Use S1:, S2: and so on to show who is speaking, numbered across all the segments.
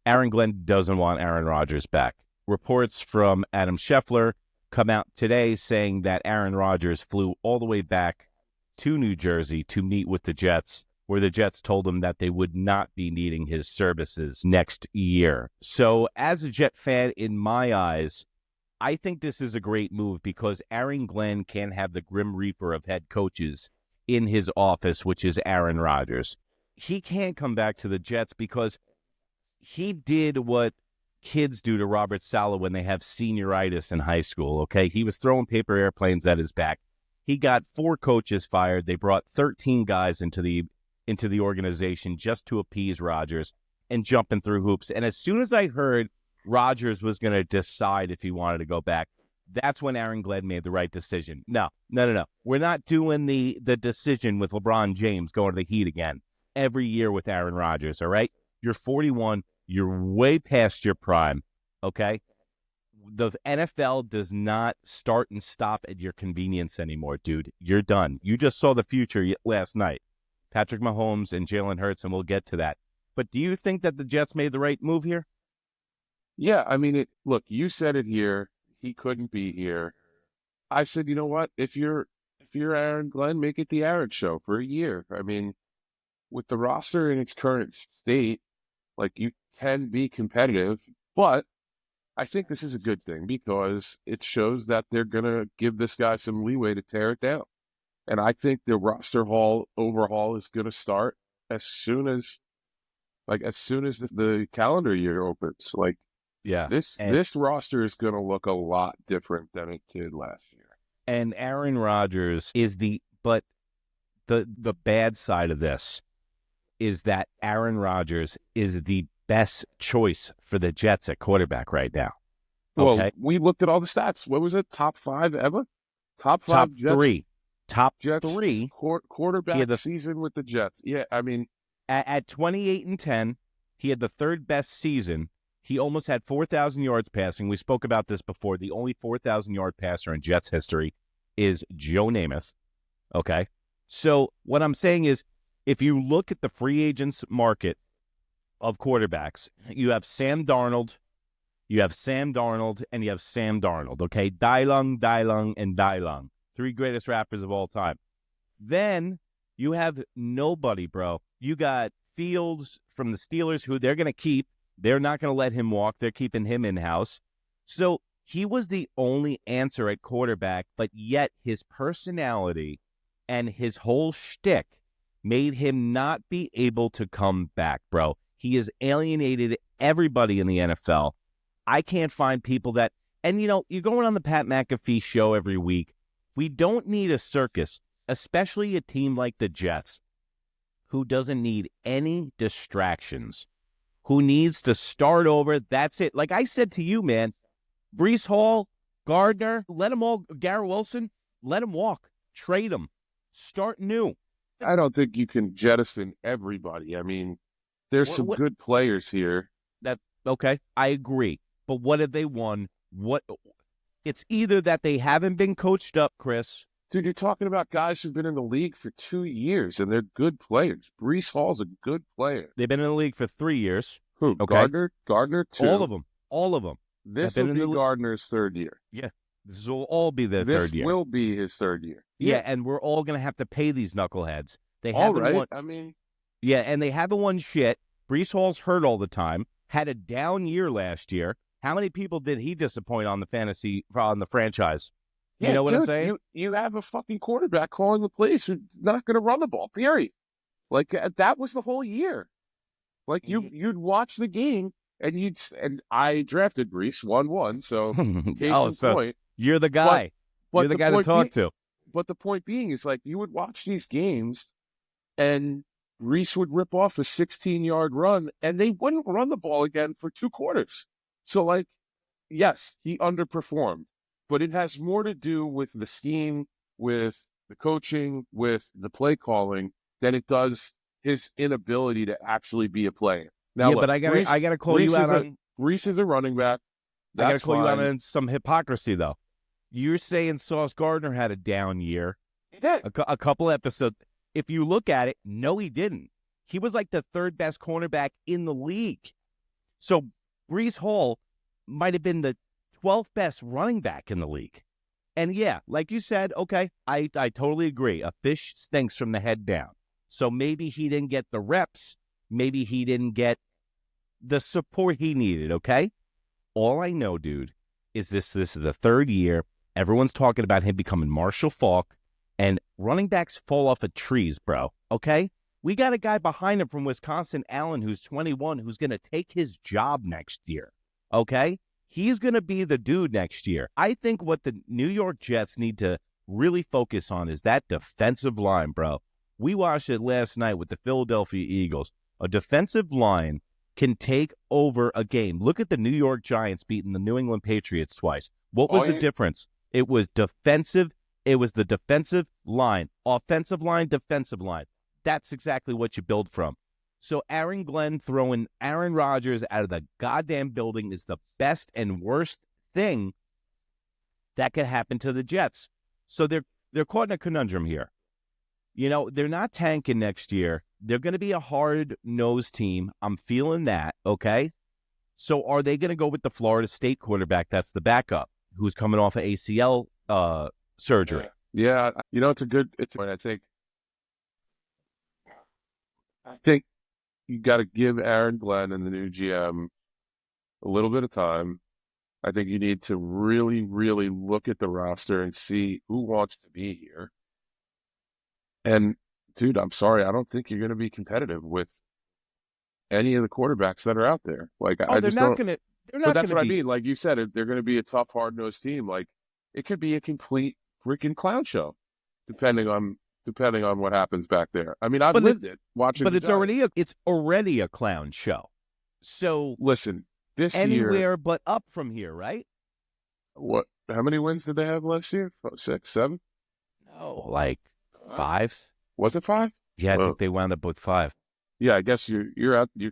S1: Aaron Glenn doesn't want Aaron Rodgers back. Reports from Adam Scheffler come out today saying that Aaron Rodgers flew all the way back to New Jersey to meet with the Jets, where the Jets told him that they would not be needing his services next year. So as a Jet fan, in my eyes, I think this is a great move because Aaron Glenn can't have the Grim Reaper of head coaches in his office, which is Aaron Rodgers. He can't come back to the Jets because he did what kids do to Robert Saleh when they have senioritis in high school, okay? He was throwing paper airplanes at his back. He got 4 coaches fired. They brought 13 guys into the organization just to appease Rodgers and jumping through hoops. And as soon as I heard Rodgers was going to decide if he wanted to go back, that's when Aaron Glenn made the right decision. No. We're not doing the decision with LeBron James going to the Heat again every year with Aaron Rodgers, all right? You're 41. You're way past your prime, okay? The NFL does not start and stop at your convenience anymore, dude. You're done. You just saw the future last night. Patrick Mahomes and Jalen Hurts, and we'll get to that. But do you think that the Jets made the right move here?
S2: Yeah, I mean, look, you said it here. He couldn't be here. I said, you know what? If you're Aaron Glenn, make it the Aaron Show for a year. I mean, with the roster in its current state, like, you can be competitive, but I think this is a good thing because it shows that they're going to give this guy some leeway to tear it down. And I think the roster overhaul is going to start as soon as the calendar year opens. Like,
S1: Yeah.
S2: this roster is going to look a lot different than it did last year.
S1: And Aaron Rodgers is the bad side of this is that Aaron Rodgers is the best choice for the Jets at quarterback right now. Okay?
S2: Well, we looked at all the stats. What was it? Top 5 ever? Top 5
S1: Top
S2: Jets,
S1: 3. Top
S2: Jets
S1: 3.
S2: Quarterback season with the Jets. Yeah, I mean,
S1: at 28-10, he had the 3rd best season. He almost had 4,000 yards passing. We spoke about this before. The only 4,000-yard passer in Jets history is Joe Namath. Okay? So what I'm saying is, if you look at the free agents market of quarterbacks, you have Sam Darnold, and you have Sam Darnold, okay? Dylung, and Dylung. 3 greatest rappers of all time. Then you have nobody, bro. You got Fields from the Steelers, who they're going to keep. They're not going to let him walk. They're keeping him in-house. So he was the only answer at quarterback, but yet his personality and his whole shtick made him not be able to come back, bro. He has alienated everybody in the NFL. I can't find people that... And, you're going on the Pat McAfee show every week. We don't need a circus, especially a team like the Jets, who doesn't need any distractions, who needs to start over. That's it. Like I said to you, man, Breece Hall, Gardner, let them all... Garrett Wilson, let them walk. Trade them. Start new.
S2: I don't think you can jettison everybody. I mean, there's some good players here.
S1: Okay, I agree. But what have they won? It's either that they haven't been coached up, Chris.
S2: Dude, you're talking about guys who've been in the league for 2 years, and they're good players. Breece Hall's a good player.
S1: They've been in the league for 3 years.
S2: Who?
S1: Okay.
S2: Gardner, 2.
S1: All of them.
S2: This will be Gardner's 3rd year.
S1: Yeah, this will all be their 3rd year.
S2: This will be his 3rd year.
S1: Yeah, and we're all going to have to pay these knuckleheads. They
S2: all
S1: haven't
S2: right.
S1: won.
S2: I mean,
S1: yeah, and they haven't won shit. Breece Hall's hurt all the time. Had a down year last year. How many people did he disappoint on the franchise? You know what I'm saying?
S2: You have a fucking quarterback calling the plays who's not going to run the ball, period. Like, that was the whole year. Like, you'd watch the game, and I drafted Breece 1-1, so case in point.
S1: You're the guy. You're the guy to talk to.
S2: But the point being is, like, you would watch these games, and Breece would rip off a 16-yard run, and they wouldn't run the ball again for 2 quarters. So, like, yes, he underperformed, but it has more to do with the scheme, with the coaching, with the play calling, than it does his inability to actually be a player. Now,
S1: yeah,
S2: look,
S1: but I gotta call you out on
S2: Breece is a running back.
S1: I gotta call you out on some hypocrisy, though. You're saying Sauce Gardner had a down year.
S2: He did.
S1: A couple episodes. If you look at it, no, he didn't. He was like the 3rd best cornerback in the league. So Brees Hall might have been the 12th best running back in the league. And yeah, like you said, okay, I totally agree. A fish stinks from the head down. So maybe he didn't get the reps. Maybe he didn't get the support he needed, okay? All I know, dude, is this is the third year. Everyone's talking about him becoming Marshall Faulk, and running backs fall off of trees, bro, okay? We got a guy behind him from Wisconsin, Allen, who's 21, who's going to take his job next year, okay? He's going to be the dude next year. I think what the New York Jets need to really focus on is that defensive line, bro. We watched it last night with the Philadelphia Eagles. A defensive line can take over a game. Look at the New York Giants beating the New England Patriots twice. What was the difference? It was defensive. It was the defensive line. Offensive line, defensive line. That's exactly what you build from. So Aaron Glenn throwing Aaron Rodgers out of the goddamn building is the best and worst thing that could happen to the Jets. So they're caught in a conundrum here. You know, they're not tanking next year. They're going to be a hard-nosed team. I'm feeling that, okay? So are they going to go with the Florida State quarterback that's the backup, who's coming off of ACL surgery?
S2: Yeah, you know, I think you got to give Aaron Glenn and the new GM a little bit of time. I think you need to really, really look at the roster and see who wants to be here. And, dude, I'm sorry, I don't think you're going to be competitive with any of the quarterbacks that are out there. Like, I
S1: they're
S2: just
S1: not
S2: don't.
S1: going to.
S2: But that's what I mean. Like you said, they're going to be a tough, hard-nosed team. Like, it could be a complete freaking clown show, depending on what happens back there. I mean, I've lived it watching.
S1: But it's already a clown show. So
S2: listen, this
S1: anywhere
S2: year,
S1: but up from here, right?
S2: What? How many wins did they have last year? 6, 7?
S1: No, like 5.
S2: Was it 5?
S1: Yeah, I think they wound up with 5.
S2: Yeah, I guess you're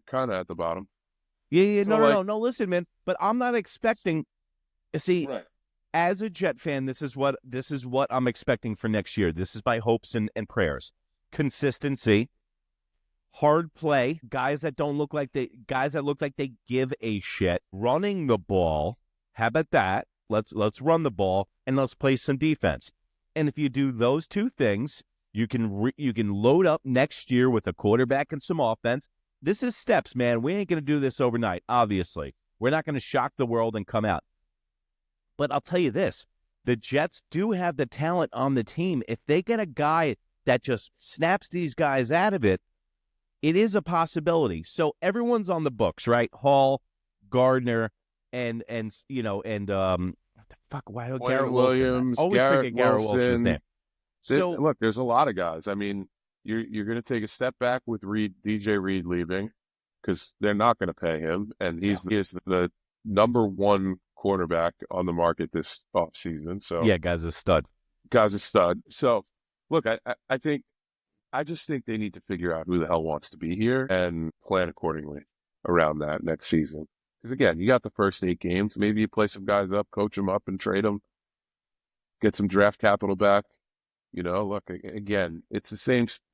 S2: kind of at the bottom.
S1: Yeah. So no. Listen, man. But I'm not expecting. See,
S2: right.
S1: As a Jet fan, this is what I'm expecting for next year. This is my hopes and prayers. Consistency, hard play, guys that look like they give a shit. Running the ball. How about that? Let's run the ball and let's play some defense. And if you do those two things, you can load up next year with a quarterback and some offense. This is steps, man. We ain't going to do this overnight, obviously. We're not going to shock the world and come out. But I'll tell you this, the Jets do have the talent on the team. If they get a guy that just snaps these guys out of it, it is a possibility. So everyone's on the books, right? Hall, Gardner, and what the fuck? Why don't Garrett
S2: Williams?
S1: Wilson? I always forget Garrett Wilson's name.
S2: So look, there's a lot of guys. I mean, you're going to take a step back with DJ Reed leaving because they're not going to pay him, and he is the number one quarterback on the market this offseason. So
S1: yeah, guy's a stud.
S2: So look, I just think they need to figure out who the hell wants to be here and plan accordingly around that next season. Because again, you got the first 8 games. Maybe you play some guys up, coach them up, and trade them. Get some draft capital back. You know, look, again, it's the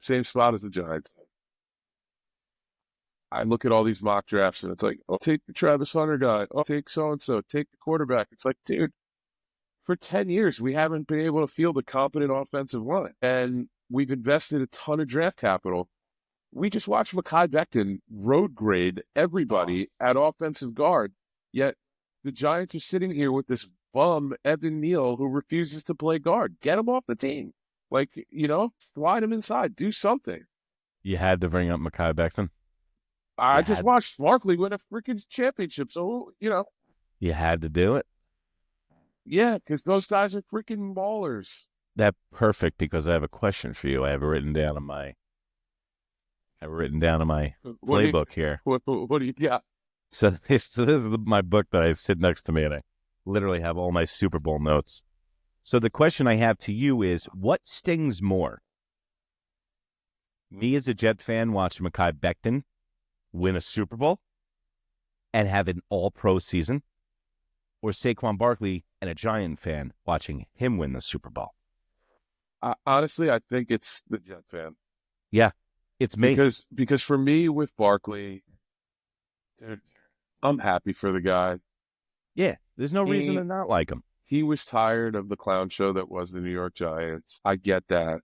S2: same spot as the Giants. I look at all these mock drafts and it's like, oh, take the Travis Hunter guy. Oh, take so-and-so. Take the quarterback. It's like, dude, for 10 years, we haven't been able to field a competent offensive line. And we've invested a ton of draft capital. We just watched Mekhi Becton road grade everybody at offensive guard. Yet the Giants are sitting here with this bum, Evan Neal, who refuses to play guard. Get him off the team. Like, you know, slide him inside. Do something.
S1: You had to bring up Mekhi Becton?
S2: I just watched Barkley win a freaking championship, so, you know.
S1: You had to do it?
S2: Yeah, because those guys are freaking ballers.
S1: That's perfect, because I have a question for you. I have it written down in my playbook here.
S2: What do you got?
S1: So this is my book that I sit next to me, and I literally have all my Super Bowl notes. So the question I have to you is, what stings more? Me as a Jet fan watching Mekhi Becton win a Super Bowl and have an all-pro season, or Saquon Barkley and a Giant fan watching him win the Super Bowl?
S2: Honestly, I think it's the Jet fan.
S1: Yeah, it's me.
S2: Because for me with Barkley, dude, I'm happy for the guy.
S1: Yeah, there's no reason
S2: He
S1: to not like him.
S2: he was tired of the clown show that was the New York Giants. I get that.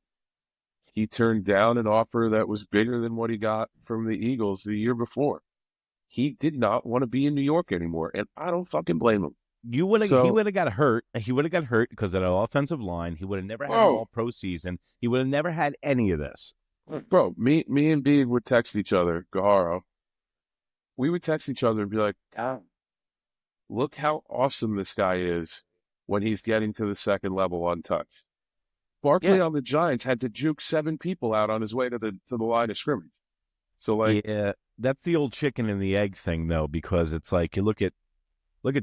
S2: He turned down an offer that was bigger than what he got from the Eagles the year before. He did not want to be in New York anymore, and I don't fucking blame him.
S1: He
S2: So,
S1: would have got hurt. He would have got hurt because of the offensive line. He would have never had an
S2: oh,
S1: all-pro season. He would have never had any of this.
S2: bro, me and B would text each other, Gaharo. We would text each other and be like, God, look how awesome this guy is when he's getting to the second level untouched. Barkley
S1: Yeah,
S2: on the Giants had to juke 7 people out on his way to the line of scrimmage. So like,
S1: yeah, that's the old chicken and the egg thing, though, because it's like you look at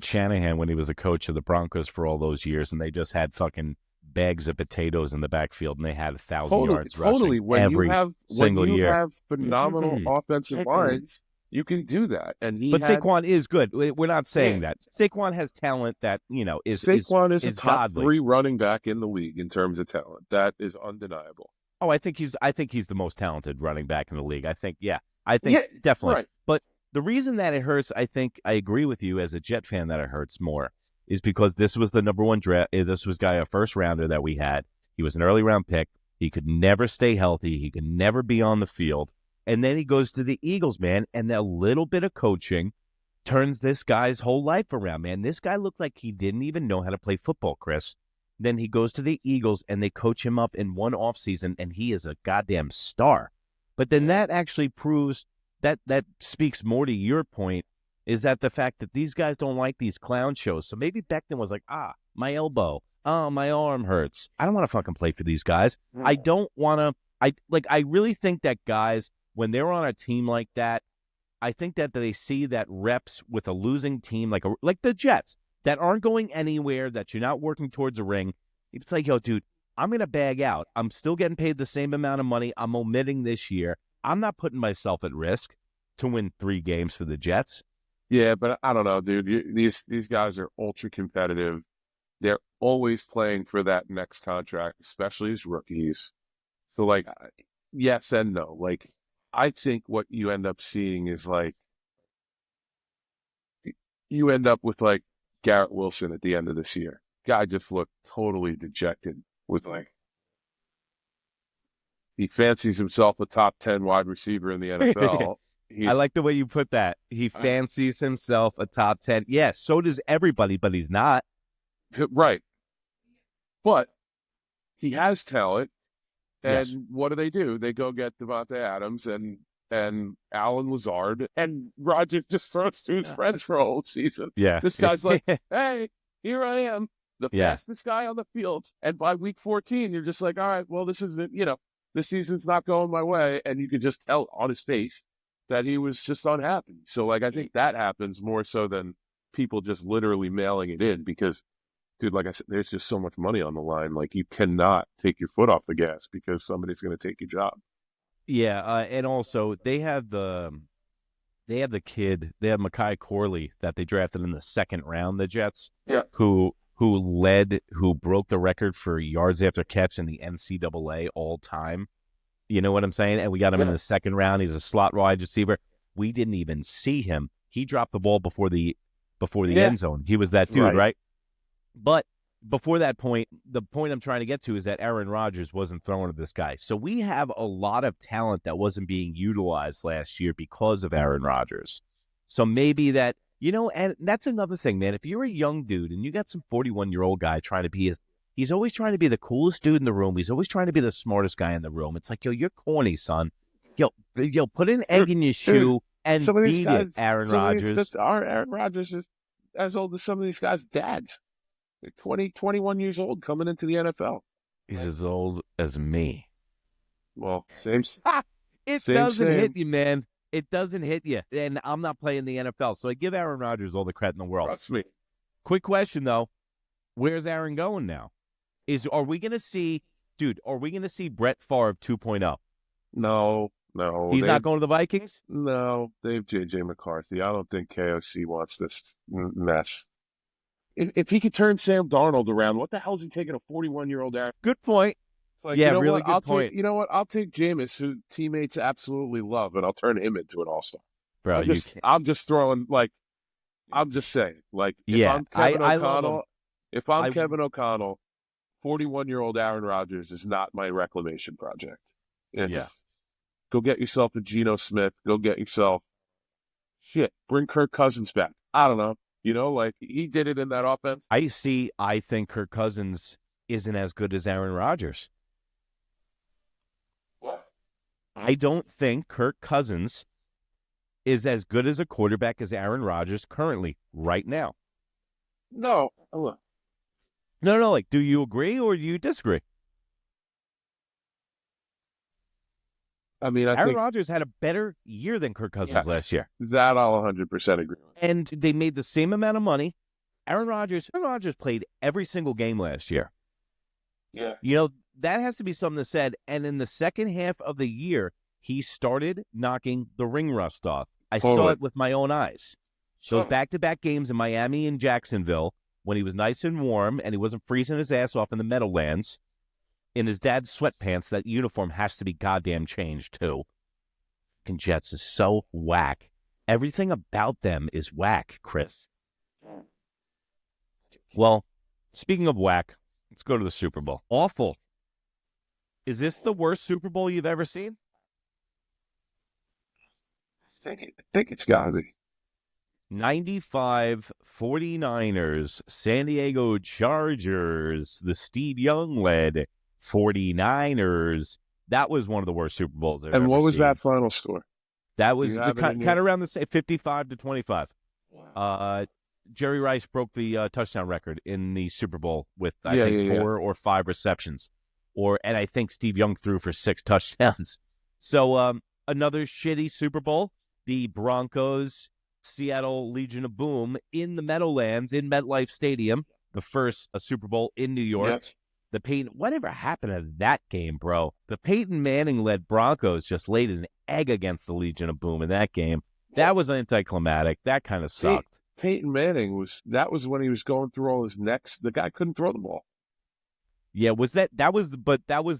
S1: Shanahan when he was the coach of the Broncos for all those years, and they just had fucking bags of potatoes in the backfield, and they had 1,000 yards
S2: totally.
S1: rushing every
S2: When
S1: single
S2: you
S1: year.
S2: have phenomenal offensive lines, you can do that. And he
S1: But
S2: had
S1: Saquon is good. We're not saying
S2: yeah,
S1: that. Saquon has talent that,
S2: Saquon is a
S1: is
S2: top
S1: godly.
S2: 3 running back in the league in terms of talent. That is undeniable.
S1: Oh, I think he's the most talented running back in the league. I think
S2: Yeah,
S1: definitely.
S2: right.
S1: But the reason that it hurts, I think I agree with you as a Jet fan that it hurts more is because this was the number one draft. This was a first rounder that we had. He was an early round pick. He could never stay healthy. He could never be on the field. And then he goes to the Eagles, man, and that little bit of coaching turns this guy's whole life around, man. This guy looked like he didn't even know how to play football, Chris. Then he goes to the Eagles, and they coach him up in one offseason, and he is a goddamn star. But then that actually proves that speaks more to your point, is that the fact that these guys don't like these clown shows. So maybe Becton was like, my elbow. Oh, my arm hurts. I don't want to fucking play for these guys. I don't want to. I really think that guys, when they're on a team like that, I think that they see that reps with a losing team, like the Jets, that aren't going anywhere, that you're not working towards a ring. It's like, yo, dude, I'm going to bag out. I'm still getting paid the same amount of money. I'm omitting this year. I'm not putting myself at risk to win 3 games for the Jets.
S2: Yeah, but I don't know, dude. These guys are ultra competitive. They're always playing for that next contract, especially as rookies. So, like, yes and no. Like, I think what you end up seeing is like you end up with like Garrett Wilson at the end of this year. Guy just looked totally dejected with like he fancies himself a top 10 wide receiver in the NFL.
S1: I
S2: He's
S1: like the way you put that. He fancies himself a top 10. Yes, so does everybody, but he's not.
S2: right, but he has talent. And
S1: Yes.
S2: what do? They go get Devontae Adams and Alan Lazard, and Rodgers just throws to his friends for a whole season.
S1: Yeah.
S2: This guy's like, hey, here I am, the
S1: Yeah.
S2: fastest guy on the field. And by week 14, you're just like, all right, well, this isn't, this season's not going my way. And you could just tell on his face that he was just unhappy. So, like, I think that happens more so than people just literally mailing it in because, dude, like I said, there's just so much money on the line. Like, you cannot take your foot off the gas because somebody's going to take your job.
S1: Yeah, and also they have the kid, they have Mekhi Corley that they drafted in the second round, the Jets,
S2: Yeah.
S1: who broke the record for yards after catch in the NCAA all time. You know what I'm saying? And we got him in the second round. He's a slot wide receiver. We didn't even see him. He dropped the ball before the end zone. He was that dude, right? But before that point, the point I'm trying to get to is that Aaron Rodgers wasn't throwing to this guy. So we have a lot of talent that wasn't being utilized last year because of Aaron Rodgers. So maybe that, and that's another thing, man. If you're a young dude and you got some 41-year-old guy trying to be he's always trying to be the coolest dude in the room. He's always trying to be the smartest guy in the room. It's like, yo, you're corny, son. Yo, put an egg in your shoe and beat it, Aaron Rodgers.
S2: Aaron Rodgers is as old as some of these guys' dads. They're 20, 21 years old coming into the NFL.
S1: He's as old as me.
S2: Well, same.
S1: It doesn't hit you, man. It doesn't hit you. And I'm not playing the NFL, so I give Aaron Rodgers all the credit in the world.
S2: Trust me.
S1: Quick question, though. Where's Aaron going now? Are we going to see Brett Favre 2.0?
S2: No.
S1: He's not going to the Vikings?
S2: No, they have J.J. McCarthy. I don't think KOC wants this mess. If he could turn Sam Darnold around, what the hell is he taking a 41-year-old Aaron?
S1: Good point.
S2: Like,
S1: yeah, really good point.
S2: You know what? I'll take Jameis, who teammates absolutely love, and I'll turn him into an all-star.
S1: Bro,
S2: I'm just throwing, like, I'm just saying, like,
S1: Yeah, I love him.
S2: If I'm
S1: I
S2: Kevin O'Connell, 41-year-old Aaron Rodgers is not my reclamation project.
S1: yeah.
S2: It's go get yourself a Geno Smith. Go get yourself bring Kirk Cousins back. I don't know. Like he did it in that offense.
S1: I think Kirk Cousins isn't as good as Aaron Rodgers.
S2: What?
S1: I don't think Kirk Cousins is as good as a quarterback as Aaron Rodgers currently, right now.
S2: No. Look,
S1: No, like, do you agree or do you disagree?
S2: I mean, I
S1: Aaron
S2: think
S1: Rodgers had a better year than Kirk Cousins last year.
S2: That I'll 100% agree with.
S1: And they made the same amount of money. Aaron Rodgers played every single game last year.
S2: Yeah.
S1: That has to be something that's said. And in the second half of the year, he started knocking the ring rust off. I saw it with my own eyes. Those back-to-back games in Miami and Jacksonville, when he was nice and warm and he wasn't freezing his ass off in the Meadowlands, in his dad's sweatpants, that uniform has to be goddamn changed, too. Fucking Jets is so whack. Everything about them is whack, Chris. Well, speaking of whack, let's go to the Super Bowl. Awful. Is this the worst Super Bowl you've ever seen?
S2: I think it's got to be.
S1: 95 49ers, San Diego Chargers, the Steve Young-led 49ers. That was one of the worst Super Bowls I've ever seen.
S2: And what was that final score?
S1: That was kind of around the same, 55-25. Wow. Jerry Rice broke the touchdown record in the Super Bowl with, I think, 4 or 5 receptions. And I think Steve Young threw for 6 touchdowns. So another shitty Super Bowl. The Broncos, Seattle Legion of Boom in the Meadowlands in MetLife Stadium, the first Super Bowl in New York. Yep. Whatever happened to that game, bro? The Peyton Manning-led Broncos just laid an egg against the Legion of Boom in that game. That was anticlimactic. That kind of sucked.
S2: Peyton Manning that was when he was going through all his necks. The guy couldn't throw the ball.
S1: Yeah, that was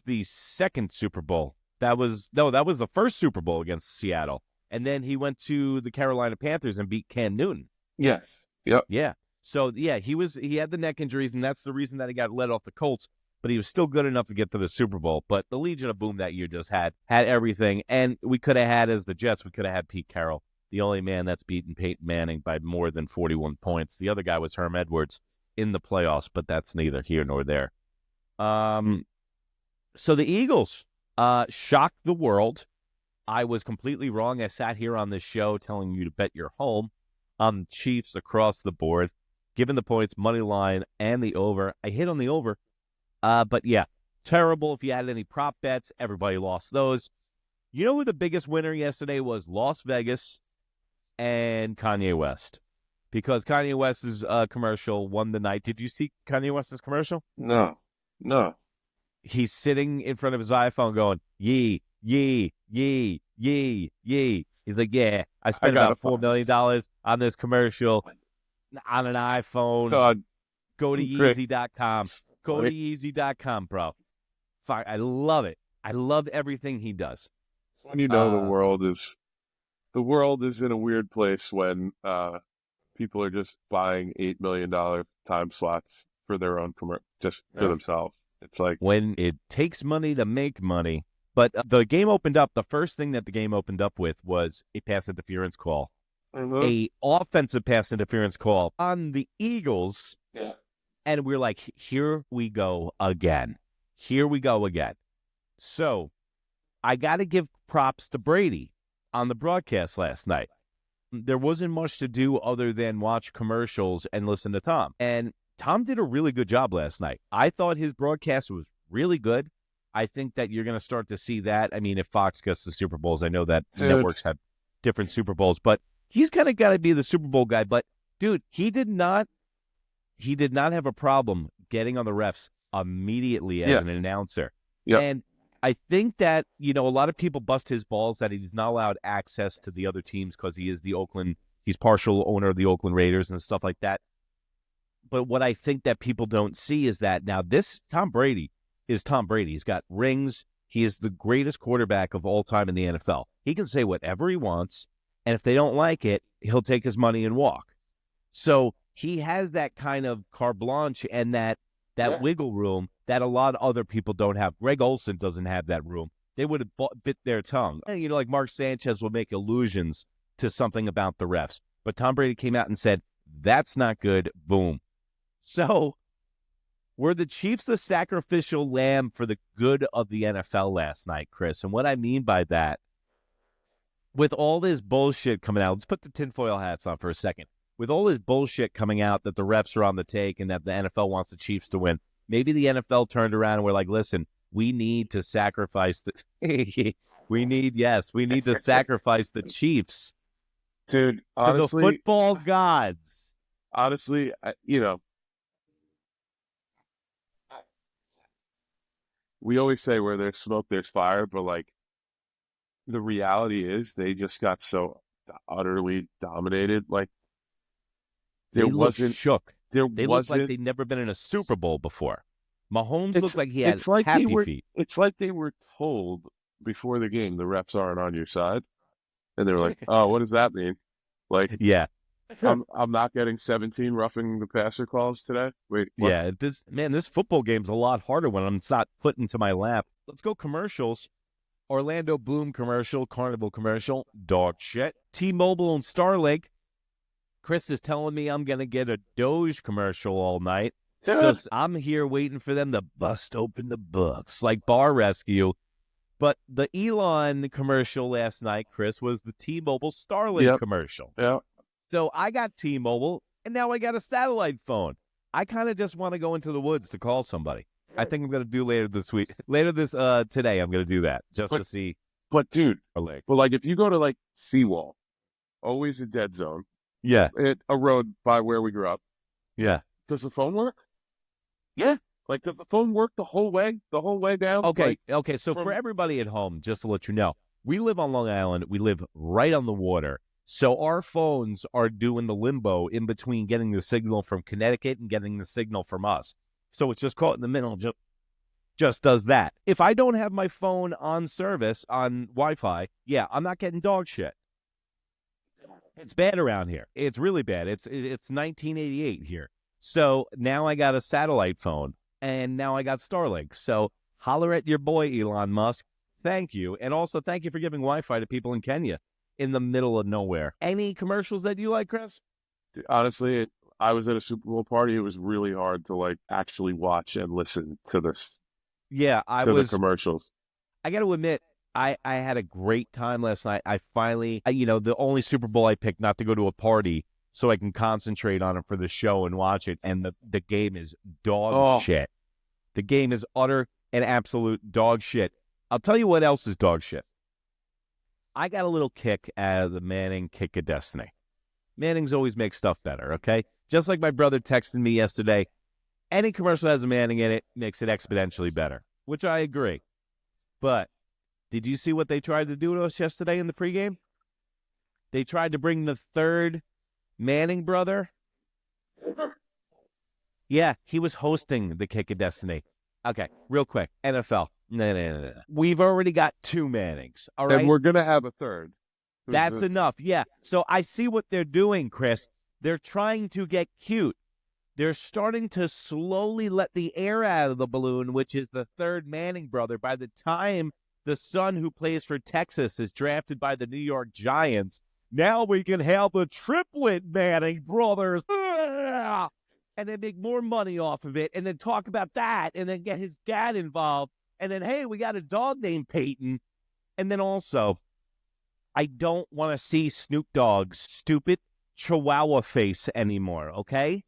S1: the second Super Bowl. That was the first Super Bowl against Seattle. And then he went to the Carolina Panthers and beat Cam Newton.
S2: Yes. Yep.
S1: Yeah. So yeah, he had the neck injuries, and that's the reason that he got let off the Colts. But he was still good enough to get to the Super Bowl. But the Legion of Boom that year just had everything. And we could have had, as the Jets, we could have had Pete Carroll, the only man that's beaten Peyton Manning by more than 41 points. The other guy was Herm Edwards in the playoffs, but that's neither here nor there. So the Eagles shocked the world. I was completely wrong. I sat here on this show telling you to bet your home on the Chiefs across the board, given the points, money line, and the over. I hit on the over. But yeah, terrible. If you had any prop bets, everybody lost those. You know who the biggest winner yesterday was? Las Vegas and Kanye West. Because Kanye West's commercial won the night. Did you see Kanye West's commercial?
S2: No.
S1: He's sitting in front of his iPhone going, yee, yee, yee, yee, yee. He's like, yeah, I spent about $4 million on this commercial on an iPhone.
S2: God.
S1: Go to Yeezy.com. Go to Yeezy.com, bro. I love it. I love everything he does.
S2: When you know the world is in a weird place when people are just buying $8 million time slots for their own just for themselves. It's like
S1: when it takes money to make money. But the game opened up. The first thing that the game opened up with was a pass interference call, a offensive pass interference call on the Eagles.
S2: Yeah.
S1: And we're like, here we go again. Here we go again. So I got to give props to Brady on the broadcast last night. There wasn't much to do other than watch commercials and listen to Tom. And Tom did a really good job last night. I thought his broadcast was really good. I think that you're going to start to see that. I mean, if Fox gets the Super Bowls, I know that networks have different Super Bowls, but he's kind of got to be the Super Bowl guy. But, dude, he did not have a problem getting on the refs immediately as an announcer.
S2: Yep.
S1: And I think that, a lot of people bust his balls that he's not allowed access to the other teams because he's partial owner of the Oakland Raiders and stuff like that. But what I think that people don't see is that now this Tom Brady is Tom Brady. He's got rings. He is the greatest quarterback of all time in the NFL. He can say whatever he wants, and if they don't like it, he'll take his money and walk. So he has that kind of carte blanche and that wiggle room that a lot of other people don't have. Greg Olson doesn't have that room. They would have bit their tongue. You know, like Mark Sanchez will make allusions to something about the refs. But Tom Brady came out and said, that's not good. Boom. So were the Chiefs the sacrificial lamb for the good of the NFL last night, Chris? And what I mean by that, with all this bullshit coming out, let's put the tinfoil hats on for a second. With all this bullshit coming out that the refs are on the take and that the NFL wants the Chiefs to win, maybe the NFL turned around and were like, listen, we need to sacrifice we need to sacrifice the Chiefs.
S2: Dude, honestly,
S1: to the football gods.
S2: Honestly, we always say where there's smoke, there's fire, but like the reality is they just got so utterly dominated. Like
S1: they wasn't shook. They looked like they'd never been in a Super Bowl before. Mahomes looked like he had happy feet.
S2: It's like they were told before the game the refs aren't on your side, and they were like, "Oh, what does that mean?" Like,
S1: yeah,
S2: I'm not getting 17 roughing the passer calls today. Wait, what?
S1: Yeah, this football game's a lot harder when it's not put into my lap. Let's go commercials. Orlando Bloom commercial, Carnival commercial, dog shit. T-Mobile and Starlink. Chris is telling me I'm going to get a Doge commercial all night.
S2: Dude.
S1: So I'm here waiting for them to bust open the books like Bar Rescue. But the Elon commercial last night, Chris, was the T-Mobile Starlink commercial.
S2: Yeah.
S1: So I got T-Mobile, and now I got a satellite phone. I kind of just want to go into the woods to call somebody. I think I'm going to do today, I'm going to do that just to see.
S2: But, dude, like if you go to, like, Seawall, always a dead zone.
S1: Yeah.
S2: A road by where we grew up.
S1: Yeah.
S2: Does the phone work?
S1: Yeah.
S2: Like, does the phone work the whole way down?
S1: Okay. So for everybody at home, just to let you know, we live on Long Island. We live right on the water. So our phones are doing the limbo in between getting the signal from Connecticut and getting the signal from us. So it's just caught in the middle, just does that. If I don't have my phone on service, on Wi-Fi, I'm not getting dog shit. It's bad around here. It's really bad. It's 1988 here. So now I got a satellite phone, and now I got Starlink. So holler at your boy, Elon Musk. Thank you. And also thank you for giving Wi-Fi to people in Kenya in the middle of nowhere. Any commercials that you like, Chris?
S2: Honestly, I was at a Super Bowl party. It was really hard to like actually watch and listen to this.
S1: Yeah,
S2: the commercials.
S1: I got to admit, I had a great time last night. I finally, the only Super Bowl I picked not to go to a party so I can concentrate on it for the show and watch it. And the game is dog shit. The game is utter and absolute dog shit. I'll tell you what else is dog shit. I got a little kick out of the Manning kick of destiny. Manning's always make stuff better, okay? Just like my brother texted me yesterday, any commercial that has a Manning in it makes it exponentially better, which I agree. But did you see what they tried to do to us yesterday in the pregame? They tried to bring the third Manning brother. Yeah, he was hosting the kick of destiny. Okay, real quick, NFL. No. We've already got two Mannings, all right?
S2: And we're going to have a third.
S1: That's enough, yeah. So I see what they're doing, Chris. They're trying to get cute. They're starting to slowly let the air out of the balloon, which is the third Manning brother. By the time the son who plays for Texas is drafted by the New York Giants, now we can have the triplet Manning brothers. And then make more money off of it, and then talk about that, and then get his dad involved. And then, hey, we got a dog named Peyton. And then also, I don't want to see Snoop Dogg's stupid chihuahua face anymore, okay?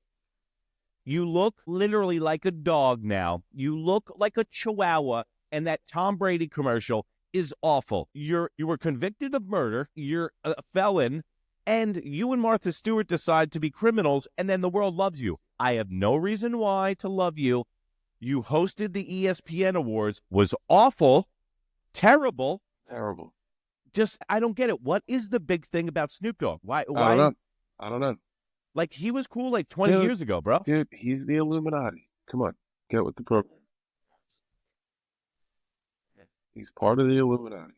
S1: You look literally like a dog now. You look like a chihuahua, and that Tom Brady commercial is awful. You were convicted of murder, you're a felon, and you and Martha Stewart decide to be criminals, and then the world loves you. I have no reason why to love you. You hosted the ESPN Awards, was awful, terrible. Just, I don't get it. What is the big thing about Snoop Dogg? Why?
S2: I don't know.
S1: Like, he was cool like 20 years ago, bro.
S2: Dude, he's the Illuminati. Come on, get with the program. He's part of the Illuminati.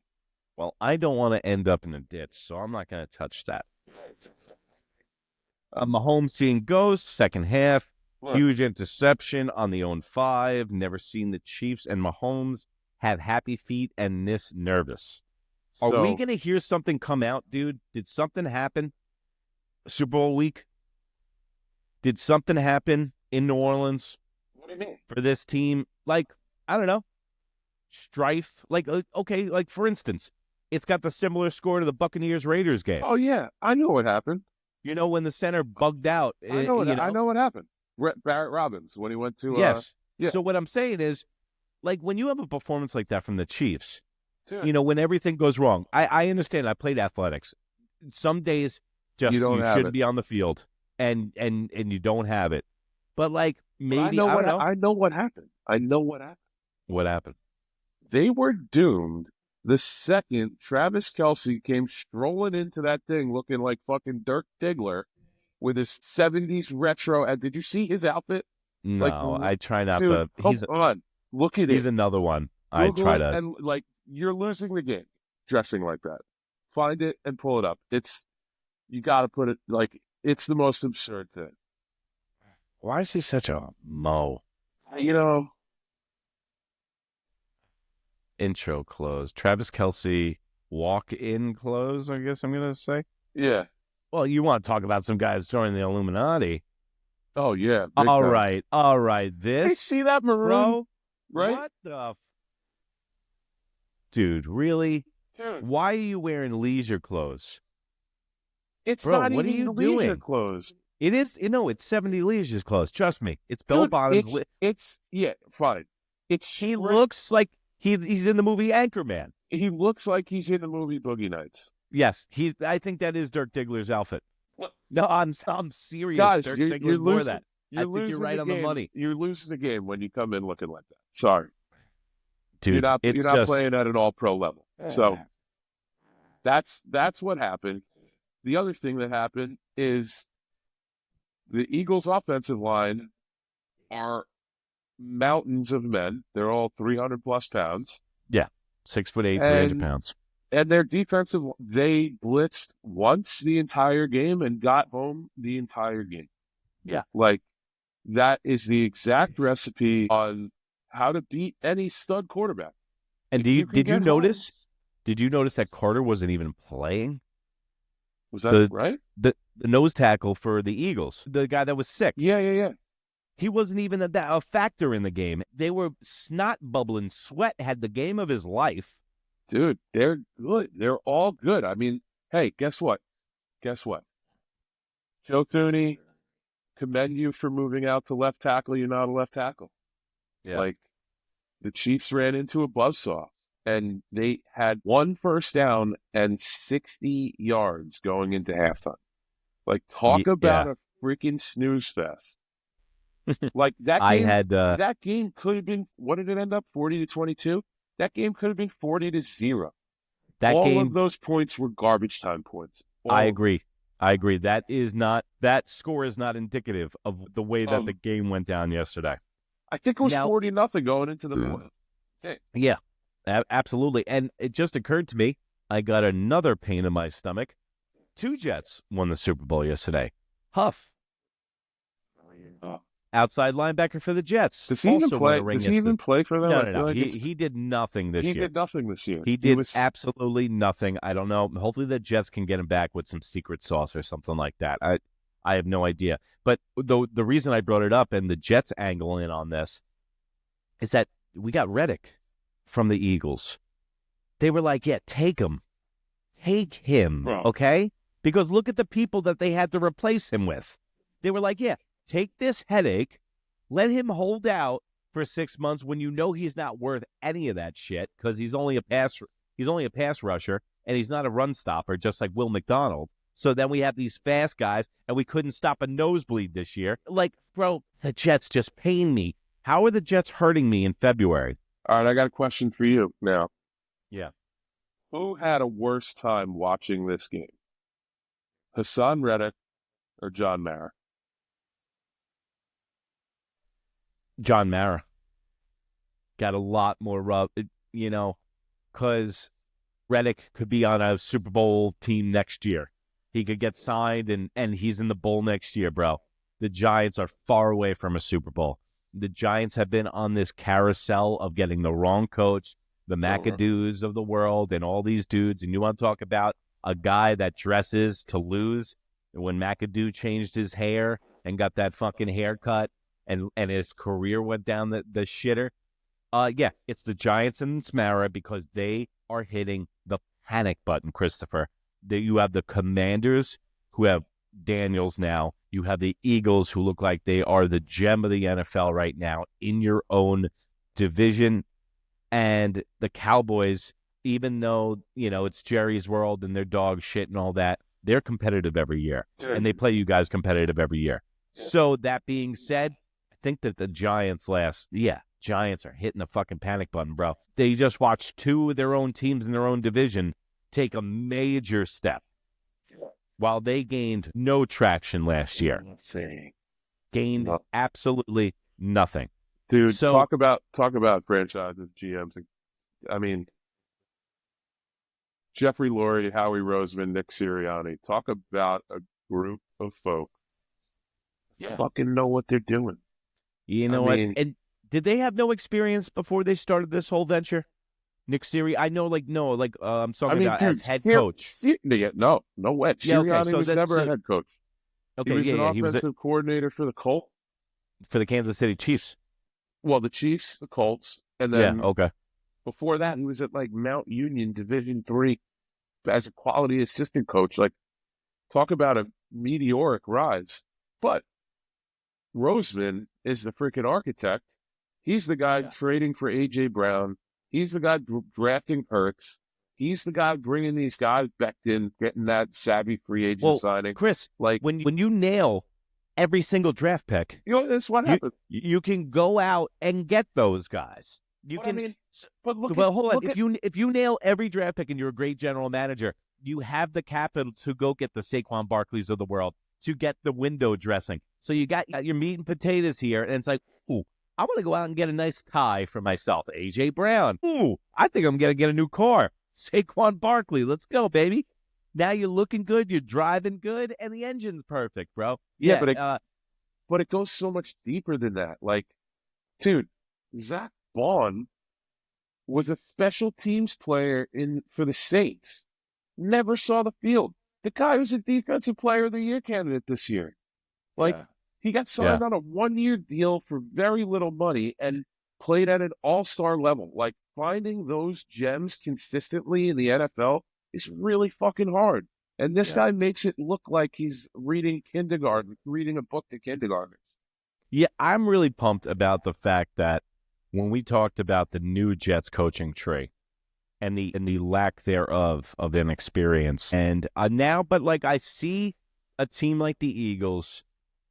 S1: Well, I don't want to end up in a ditch, so I'm not going to touch that. Mahomes seeing ghosts, second half.
S2: Look,
S1: Huge interception on the own 5. Never seen the Chiefs and Mahomes have happy feet and this nervous. Are we
S2: so
S1: going to hear something come out, dude? Did something happen Super Bowl week? Did something happen in New Orleans
S2: what do you mean?
S1: for this team? Like, I don't know, strife? Like, okay, like for instance, it's got the similar score to the Buccaneers-Raiders game.
S2: Oh yeah, I know what happened.
S1: You know, when the center bugged out,
S2: I know what happened. Barrett Robbins when he went to
S1: Yes.
S2: yeah.
S1: So what I'm saying is, like, when you have a performance like that from the Chiefs,
S2: Dude,
S1: you know, when everything goes wrong, I understand. I played athletics. Some days just
S2: You don't have
S1: shouldn't
S2: it.
S1: be on the field, and you don't have it. But like
S2: But
S1: maybe I don't know
S2: I know what happened. I know what happened.
S1: what happened.
S2: They were doomed the second Travis Kelce came strolling into that thing looking like fucking Dirk Diggler with his 70s retro. And did you see his outfit?
S1: No, I try not
S2: Dude,
S1: to.
S2: come on. Look at
S1: He's
S2: it.
S1: another one. I
S2: Google
S1: try
S2: it,
S1: to.
S2: and like you're losing the game dressing like that. Find it and pull it up. You got to put it like it's the most absurd thing.
S1: Why is he such a mo?
S2: You know,
S1: Intro close. Travis Kelce walk-in clothes, I guess I'm gonna say.
S2: yeah.
S1: Well, you want to talk about some guys joining the Illuminati?
S2: Oh yeah. Big
S1: All
S2: time.
S1: right, all right.
S2: Hey,
S1: This,
S2: see that maroon,
S1: bro,
S2: right?
S1: what the dude? Really?
S2: Dude,
S1: Why are you wearing leisure clothes,
S2: it's
S1: bro?
S2: not
S1: What are
S2: even
S1: you
S2: leisure
S1: doing?
S2: clothes.
S1: It is. You know, it's 70 leisure clothes. Trust me. It's bell
S2: Dude,
S1: bottoms.
S2: it's yeah, fine. It's
S1: He looks like he's in the movie Anchorman.
S2: he looks like he's in the movie Boogie Nights.
S1: Yes, I think that is Dirk Diggler's outfit.
S2: What?
S1: No, I'm serious.
S2: Guys,
S1: Dirk
S2: you're
S1: Diggler wore
S2: losing.
S1: that.
S2: You're
S1: I think
S2: losing
S1: you're right
S2: the
S1: on
S2: game.
S1: the money,
S2: You're losing the game when you come in looking like that. Sorry,
S1: dude.
S2: you're
S1: It's
S2: not
S1: just
S2: playing at an all pro level. So that's what happened. The other thing that happened is the Eagles' offensive line are mountains of men. They're all 300 plus pounds.
S1: 6'8", 300
S2: And
S1: pounds.
S2: And their defensive, they blitzed once the entire game and got home the entire game.
S1: Yeah.
S2: Like, that is the exact recipe on how to beat any stud quarterback.
S1: And
S2: If can
S1: did you
S2: get
S1: notice?
S2: home-
S1: Did you notice that Carter wasn't even playing?
S2: Was that right?
S1: The nose tackle for the Eagles, the guy that was sick.
S2: Yeah.
S1: He wasn't even a factor in the game. They were snot bubbling. Sweat had the game of his life.
S2: Dude, they're good. They're all good. I mean, hey, guess what? Joe Thuney, commend you for moving out to left tackle. You're not a left tackle.
S1: Yeah.
S2: Like, the Chiefs ran into a buzzsaw, and they had 1 first down and 60 yards going into halftime. Like, talk about a freaking snooze fest. Like, that game, that game could have been, what did it end up? 40-22? That game could have been 40-0. All of those points were garbage time points.
S1: I agree. That score is not indicative of the way that the game went down yesterday.
S2: I think it was 40-0 going into the fourth.
S1: Yeah, absolutely. And it just occurred to me, I got another pain in my stomach. 2 Jets won the Super Bowl yesterday. Huff. Outside linebacker for the Jets.
S2: Does he even play? Does he even play for them?
S1: No. Like he did nothing this year.
S2: He did nothing this year.
S1: He did absolutely nothing. I don't know. Hopefully the Jets can get him back with some secret sauce or something like that. I have no idea. But the reason I brought it up and the Jets angle in on this is that we got Reddick from the Eagles. They were like, yeah, take him. Take him, okay? Because look at the people that they had to replace him with. They were like, yeah, take this headache, let him hold out for 6 months when you know he's not worth any of that shit because he's only a pass rusher and he's not a run stopper, just like Will McDonald. So then we have these fast guys, and we couldn't stop a nosebleed this year. Like, bro, the Jets just pain me. How are the Jets hurting me in February?
S2: All right, I got a question for you now.
S1: Yeah.
S2: Who had a worse time watching this game? Hassan Reddick or John Mara?
S1: John Mara. Got a lot more rub, because Reddick could be on a Super Bowl team next year. He could get signed, and he's in the bowl next year, bro. The Giants are far away from a Super Bowl. The Giants have been on this carousel of getting the wrong coach, the McAdoos of the world, and all these dudes. And you want to talk about a guy that dresses to lose? When McAdoo changed his hair and got that fucking haircut, and his career went down the shitter. Yeah, it's the Giants and Smara because they are hitting the panic button, Christopher. You have the Commanders who have Daniels now. You have the Eagles who look like they are the gem of the NFL right now in your own division. And the Cowboys, even though, it's Jerry's world and they're dog shit and all that, they're competitive every year. And they play you guys competitive every year. So that being said, I think that the Giants Giants are hitting the fucking panic button, bro. They just watched two of their own teams in their own division take a major step while they gained no traction last year. Gained absolutely nothing.
S2: Dude, so, talk about franchises, GMs. I mean, Jeffrey Lurie, Howie Roseman, Nick Sirianni. Talk about a group of folk. Fucking know what they're doing.
S1: You know what? And did they have no experience before they started this whole venture? Nick Sirianni, I know, I'm talking about as head coach.
S2: No way. Sirianni was never a head coach.
S1: Okay,
S2: he was an offensive coordinator for the Colts.
S1: For the Kansas City Chiefs.
S2: Well, the Chiefs, the Colts, and then before that, he was at Mount Union Division III as a quality assistant coach. Talk about a meteoric rise. But Roseman is the freaking architect. He's the guy trading for A.J. Brown. He's the guy drafting Hurts. He's the guy bringing these guys back in, getting that savvy free agent signing.
S1: Chris, when you nail every single draft pick,
S2: that's what happens.
S1: You can go out and get those guys. Hold on. If you nail every draft pick and you're a great general manager, you have the capital to go get the Saquon Barkleys of the world, to get the window dressing. So you got your meat and potatoes here, and it's like, ooh, I want to go out and get a nice tie for myself. A.J. Brown. Ooh, I think I'm going to get a new car. Saquon Barkley. Let's go, baby. Now you're looking good, you're driving good, and the engine's perfect, bro.
S2: But it goes so much deeper than that. Dude, Zach Vaughn was a special teams player for the Saints. Never saw the field. The guy was a defensive player of the year candidate this year. He got signed on a 1-year deal for very little money and played at an all-star level. Finding those gems consistently in the NFL is really fucking hard. And this guy makes it look like he's reading a book to kindergartners.
S1: Yeah, I'm really pumped about the fact that when we talked about the new Jets coaching tree and the lack thereof of inexperience, and I see a team like the Eagles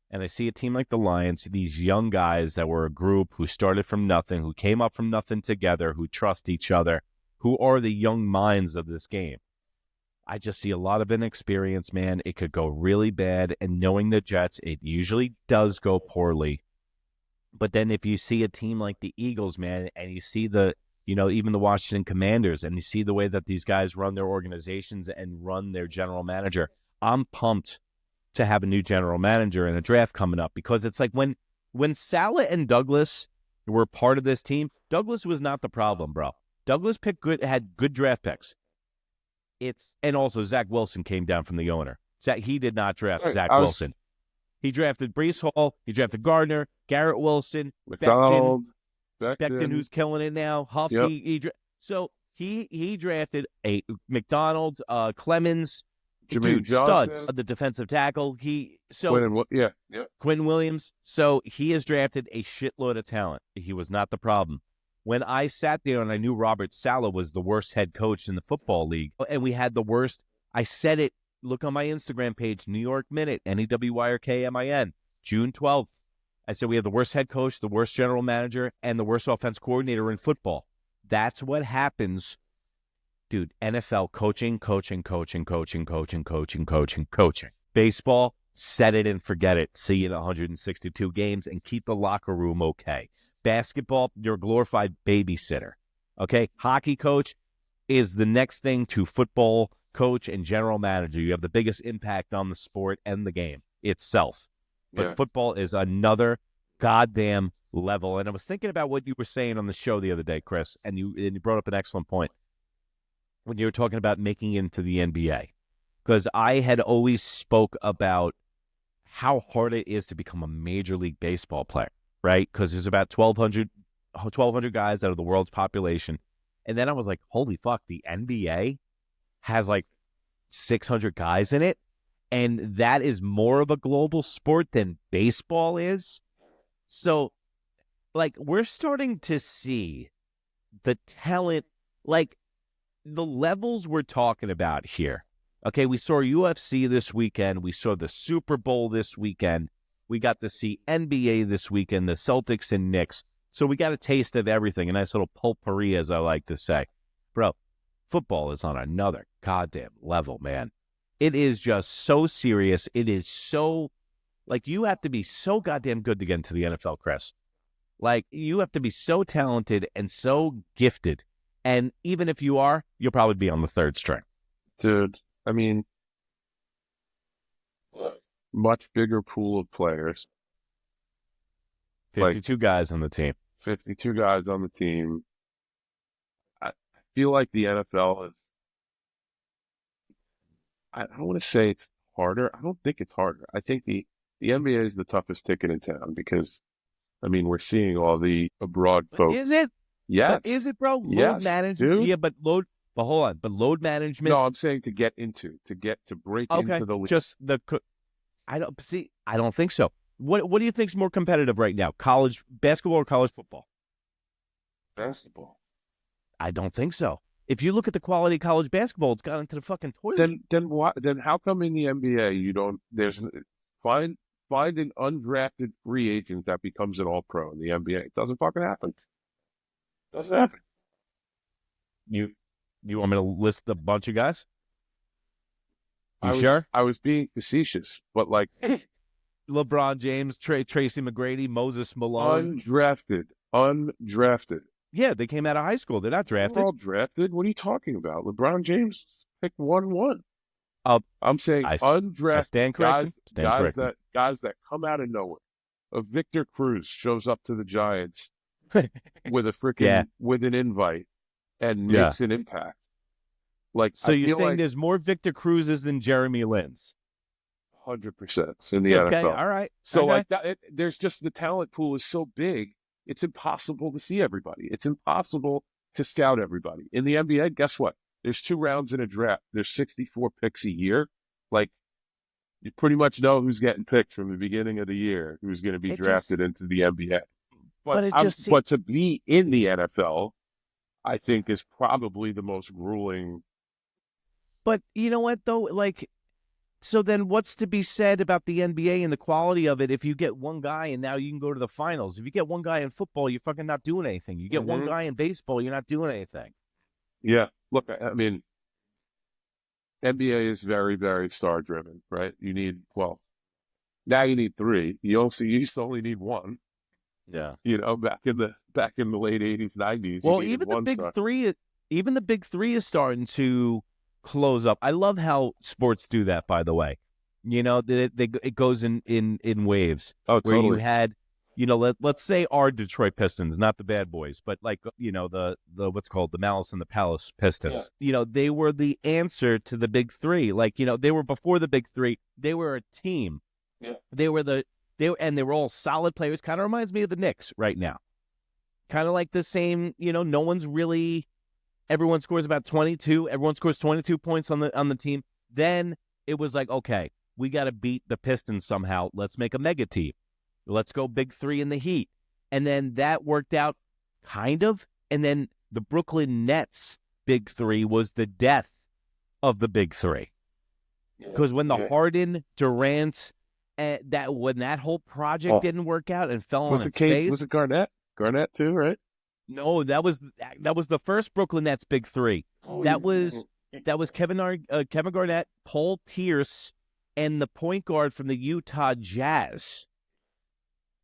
S1: and I see a team like the Lions, these young guys that were a group who started from nothing, who came up from nothing together, who trust each other, who are the young minds of this game. I just see a lot of inexperience, man. It could go really bad, and knowing the Jets, it usually does go poorly. But then if you see a team like the Eagles, man, and you see even the Washington Commanders, and you see the way that these guys run their organizations and run their general manager, I'm pumped to have a new general manager and a draft coming up, because it's like when Saleh and Douglas were part of this team, Douglas was not the problem, bro. Douglas had good draft picks. And also Zach Wilson came down from the owner. He did not draft Zach Wilson. He drafted Breece Hall. He drafted Gardner, Garrett Wilson,
S2: McDonald,
S1: Becton, who's killing it now. Huff.
S2: Yep.
S1: He drafted a McDonald, Clemens,
S2: Jermaine
S1: studs,
S2: Johnson,
S1: the defensive tackle.
S2: Quinn
S1: Williams. So he has drafted a shitload of talent. He was not the problem. When I sat there and I knew Robert Saleh was the worst head coach in the football league, and we had the worst, I said it, look on my Instagram page, New York Minute, NEWYRKMIN, June 12th. I said we have the worst head coach, the worst general manager, and the worst offense coordinator in football. That's what happens. Dude, NFL coaching. Baseball, set it and forget it. See you in 162 games and keep the locker room okay. Basketball, you're a glorified babysitter. Okay? Hockey coach is the next thing to football coach and general manager, you have the biggest impact on the sport and the game itself. But football is another goddamn level. And I was thinking about what you were saying on the show the other day, Chris, and you brought up an excellent point when you were talking about making it into the NBA. Because I had always spoke about how hard it is to become a Major League Baseball player, right? Because there's about 1,200 guys out of the world's population. And then I was like, holy fuck, the NBA has like 600 guys in it. And that is more of a global sport than baseball is. So, like, we're starting to see the talent, like, the levels we're talking about here. Okay, we saw UFC this weekend. We saw the Super Bowl this weekend. We got to see NBA this weekend, the Celtics and Knicks. So we got a taste of everything, a nice little potpourri, as I like to say. Bro, football is on another goddamn level, man. It is just so serious. It is so, like, you have to be so goddamn good to get into the NFL, Chris. Like, you have to be so talented and so gifted. And even if you are, you'll probably be on the third string.
S2: Dude, I mean, much bigger pool of players.
S1: 52 guys on the team.
S2: 52 guys on the team. I feel like the NFL is, I don't want to say it's harder. I don't think it's harder. I think the NBA is the toughest ticket in town because, I mean, we're seeing all the abroad folks.
S1: Is it?
S2: Yes.
S1: But is it, bro? Load
S2: yes,
S1: management.
S2: dude.
S1: Yeah, but hold on. But load management.
S2: No, I'm saying to break into the league.
S1: Just I don't think so. What do you think is more competitive right now? College basketball or college football?
S2: Basketball.
S1: I don't think so. If you look at the quality of college basketball, it's gone into the fucking toilet.
S2: Then how come in the NBA you don't find an undrafted free agent that becomes an all-pro in the NBA? It doesn't fucking happen. Doesn't happen.
S1: You want me to list a bunch of guys?
S2: Sure? I was being facetious, but like
S1: LeBron James, Tracy McGrady, Moses Malone.
S2: Undrafted.
S1: Yeah, they came out of high school. They're not drafted.
S2: They're all drafted. What are you talking about? LeBron James picked 1-1. I'm saying undrafted guys that come out of nowhere. Victor Cruz shows up to the Giants with with an invite and makes an impact. Like,
S1: so you're saying like there's more Victor Cruzes than Jeremy Lin's?
S2: 100% in the NFL.
S1: Okay, all right.
S2: So like that, there's just the talent pool is so big, it's impossible to see everybody. It's impossible to scout everybody. In the NBA, guess what? There's 2 rounds in a draft. There's 64 picks a year. Like, you pretty much know who's getting picked from the beginning of the year, who's going to be drafted into the NBA. But to be in the NFL, I think is probably the most grueling.
S1: But you know what, though? Like, so then what's to be said about the NBA and the quality of it if you get one guy and now you can go to the finals? If you get one guy in football, you're fucking not doing anything. You get one guy in baseball, you're not doing anything.
S2: Yeah. Look, I mean, NBA is very, very star-driven, right? Now you need 3. You used to only need 1.
S1: Yeah.
S2: You know, back in the late 80s, 90s.
S1: Well, even the big three is starting to close up. I love how sports do that, by the way. You know, it goes in waves.
S2: Oh, totally.
S1: Where you had, you know, let's say our Detroit Pistons, not the bad boys, but like, you know, the what's called the Malice in the Palace Pistons. Yeah. You know, they were the answer to the big 3. Like, you know, they were before the big 3. They were a team.
S2: Yeah.
S1: They were all solid players. Kind of reminds me of the Knicks right now. Kind of like the same, you know, everyone scores about 22. Everyone scores 22 points on the team. Then it was like, okay, we got to beat the Pistons somehow. Let's make a mega team. Let's go big 3 in the Heat. And then that worked out kind of. And then the Brooklyn Nets big 3 was the death of the big 3. Because when the Harden, Durant, when that whole project didn't work out and fell on its face.
S2: Was it Garnett? Garnett too, right?
S1: No, that was the first Brooklyn Nets big 3. That was Kevin Garnett, Paul Pierce, and the point guard from the Utah Jazz.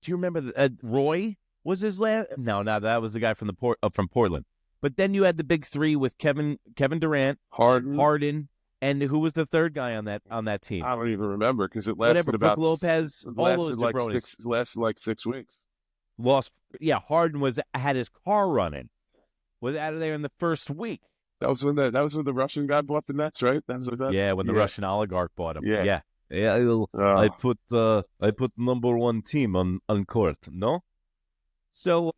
S1: Do you remember Roy was his last? No, that was the guy from from Portland. But then you had the big 3 with Kevin Durant, Harden, And who was the third guy on that team?
S2: I don't even remember because it lasted
S1: Whatever,
S2: about
S1: Brook Lopez, all those jabronis.
S2: lasted like 6 weeks.
S1: Lost. Yeah, Harden had his car running. Was out of there in the first week.
S2: That was when the Russian guy bought the Nets, right? That was that.
S1: Yeah, when the Russian oligarch bought him.
S2: Yeah.
S1: I put number one team on court. No. So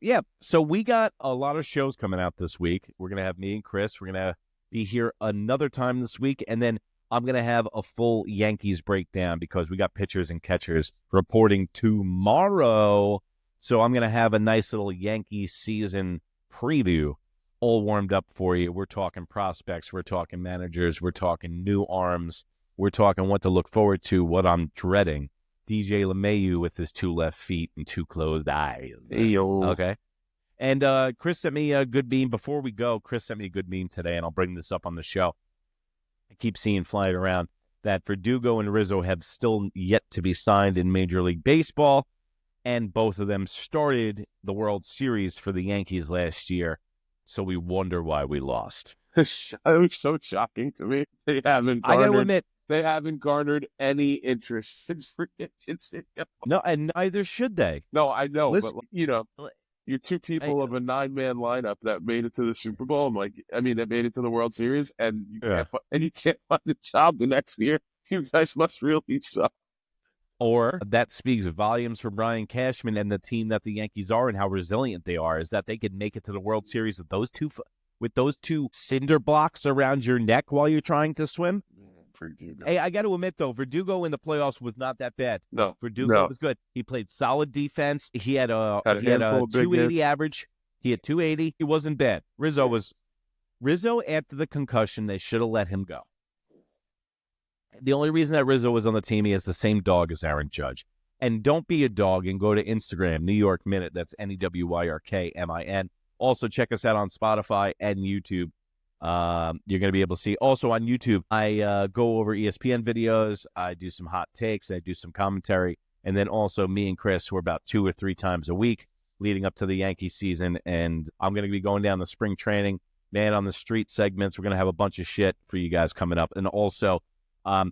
S1: we got a lot of shows coming out this week. We're gonna have me and Chris. We're gonna be here another time this week, and then I'm gonna have a full Yankees breakdown because we got pitchers and catchers reporting tomorrow. So I'm gonna have a nice little Yankee season preview all warmed up for you. We're talking prospects, we're talking managers, we're talking new arms, we're talking what to look forward to, what I'm dreading. DJ LeMahieu with his 2 left feet and 2 closed eyes. Okay. And Chris sent me a good meme. Before we go, Chris sent me a good meme today, and I'll bring this up on the show. I keep seeing flying around that Verdugo and Rizzo have still yet to be signed in Major League Baseball, and both of them started the World Series for the Yankees last year, so we wonder why we lost.
S2: It was so shocking to me. They haven't garnered any interest since free agency.
S1: No, and neither should they.
S2: No, I know,
S1: Listen,
S2: but you're 2 people of a 9-man lineup that made it to the Super Bowl. That made it to the World Series, and you can't find a job the next year. You guys must really suck.
S1: Or that speaks volumes for Brian Cashman and the team that the Yankees are and how resilient they are, is that they could make it to the World Series with those two cinder blocks around your neck while you're trying to swim. Hey, I got to admit, though, Verdugo in the playoffs was not that bad.
S2: No.
S1: Verdugo was good. He played solid defense. He had a 280 average. He had 280. He wasn't bad. Rizzo after the concussion, they should have let him go. The only reason that Rizzo was on the team, he has the same dog as Aaron Judge. And don't be a dog and go to Instagram, New York Minute. That's NEWYRKMIN. Also, check us out on Spotify and YouTube. You're going to be able to see. Also on YouTube, I go over ESPN videos. I do some hot takes. I do some commentary. And then also me and Chris, we're about 2 or 3 times a week leading up to the Yankee season. And I'm going to be going down the spring training, man on the street segments. We're going to have a bunch of shit for you guys coming up. And also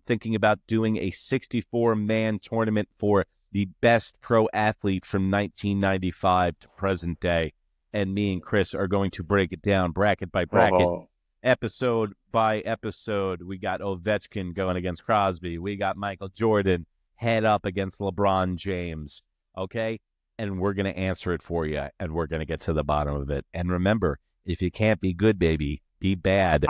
S1: thinking about doing a 64-man tournament for the best pro athlete from 1995 to present day. And me and Chris are going to break it down bracket by bracket. Episode by episode. We got Ovechkin going against Crosby. We got Michael Jordan head up against LeBron James. Okay? And we're going to answer it for you, and we're going to get to the bottom of it. And remember, if you can't be good, baby, be bad.